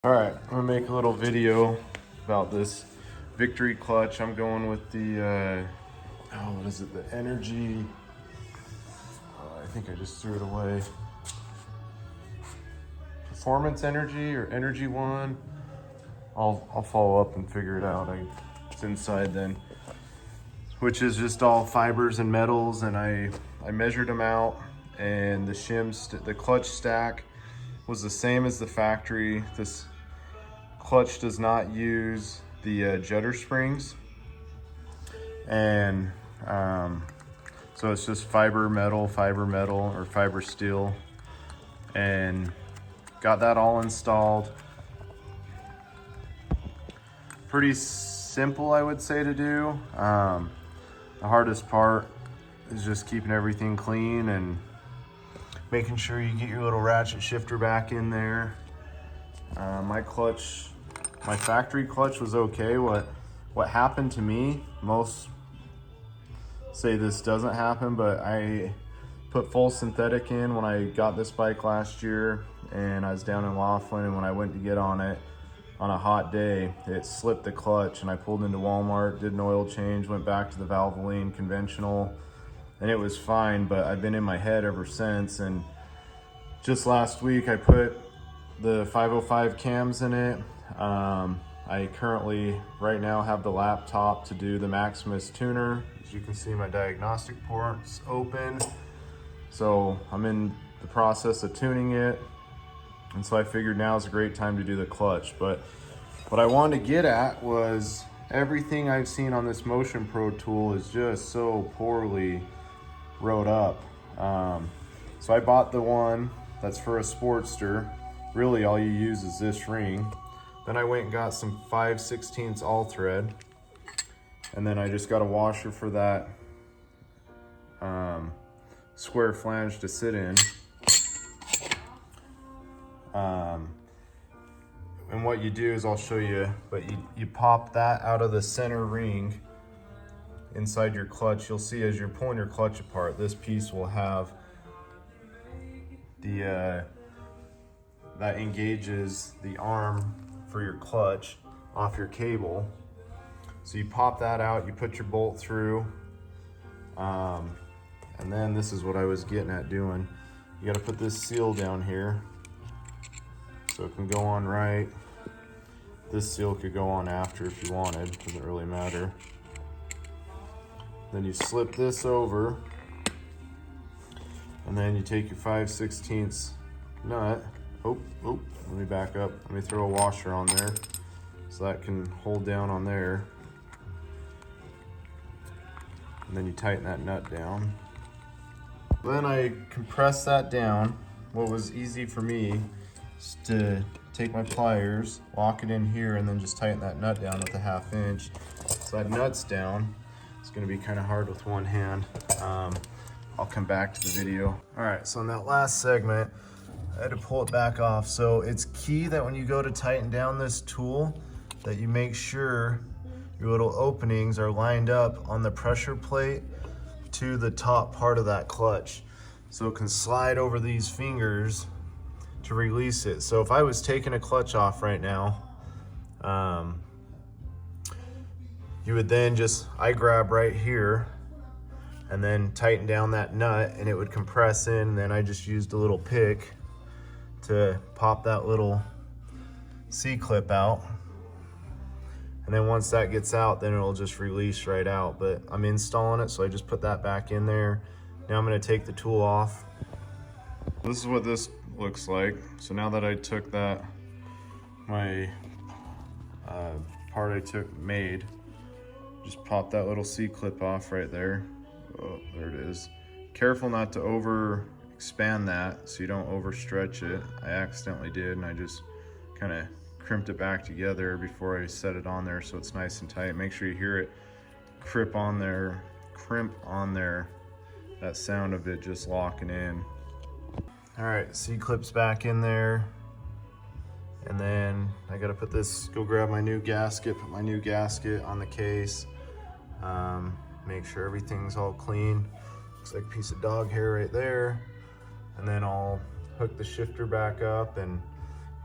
All right, I'm gonna make a little video about this victory clutch. I'm going with the, what is it? The Energy, I think I just threw it away. Performance Energy or Energy One. I'll follow up and figure it out. It's inside then, which is just all fibers and metals, and I measured them out, and the clutch stack was the same as the factory. This clutch does not use the judder springs, and so it's just fiber metal or fiber steel, and got that all installed. Pretty simple, I would say, to do. The hardest part is just keeping everything clean and making sure you get your little ratchet shifter back in there. My factory clutch was okay. What happened to me, most say this doesn't happen, but I put full synthetic in when I got this bike last year, and I was down in Laughlin, and when I went to get on it on a hot day, it slipped the clutch, and I pulled into Walmart, did an oil change, went back to the Valvoline conventional, and it was fine, but I've been in my head ever since. And just last week I put the 505 cams in it. I currently right now have the laptop to do the Maximus tuner. As you can see, my diagnostic port's open, so I'm in the process of tuning it, and so I figured now is a great time to do the clutch. But what I wanted to get at was everything I've seen on this motionpro tool is just so poorly wrote up. So I bought the one that's for a Sportster. Really all you use is this ring. Then I went and got some 5/16 all thread, and then I just got a washer for that square flange to sit in. And what you do is, I'll show you, but you pop that out of the center ring inside your clutch. You'll see as you're pulling your clutch apart, this piece will have the that engages the arm for your clutch off your cable. So you pop that out, you put your bolt through, and then this is what I was getting at doing. You got to put this seal down here so it can go on right. This seal could go on after if you wanted, doesn't really matter. Then you slip this over, and then you take your 5/16 nut. Oh, let me back up. Let me throw a washer on there so that can hold down on there. And then you tighten that nut down. Then I compress that down. What was easy for me is to take my pliers, lock it in here, and then just tighten that nut down with a 1/2 inch. So that nut's down. It's gonna be kind of hard with one hand. I'll come back to the video. All right, so in that last segment, I had to pull it back off. So it's key that when you go to tighten down this tool, that you make sure your little openings are lined up on the pressure plate to the top part of that clutch, so it can slide over these fingers to release it. So if I was taking a clutch off right now, you would then I grab right here and then tighten down that nut, and it would compress in. And then I just used a little pick to pop that little C-clip out. And then once that gets out, then it'll just release right out. But I'm installing it, so I just put that back in there. Now I'm gonna take the tool off. This is what this looks like. So now that I took my part I made, just pop that little C-clip off right there. Oh, there it is. Careful not to over expand that so you don't overstretch it. I accidentally did, and I just kind of crimped it back together before I set it on there so it's nice and tight. Make sure you hear it crimp on there, that sound of it just locking in. All right, C-clip's back in there. And then I gotta go grab my new gasket, put my new gasket on the case. Make sure everything's all clean. Looks like a piece of dog hair right there. And then I'll hook the shifter back up and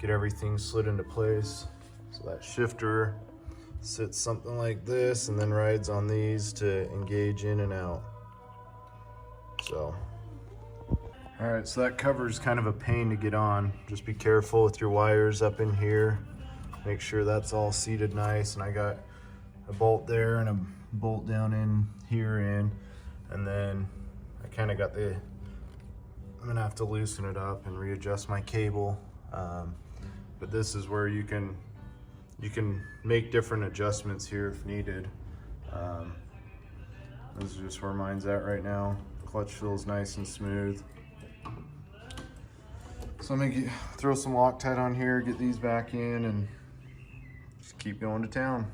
get everything slid into place. So that shifter sits something like this and then rides on these to engage in and out. So, all right, so that cover is kind of a pain to get on. Just be careful with your wires up in here. Make sure that's all seated nice. And I got a bolt there and a bolt down in here and then I kind of got I'm gonna have to loosen it up and readjust my cable. But this is where you can make different adjustments here if needed. This is just where mine's at right now. Clutch feels nice and smooth. So I'm gonna throw some Loctite on here, get these back in, and just keep going to town.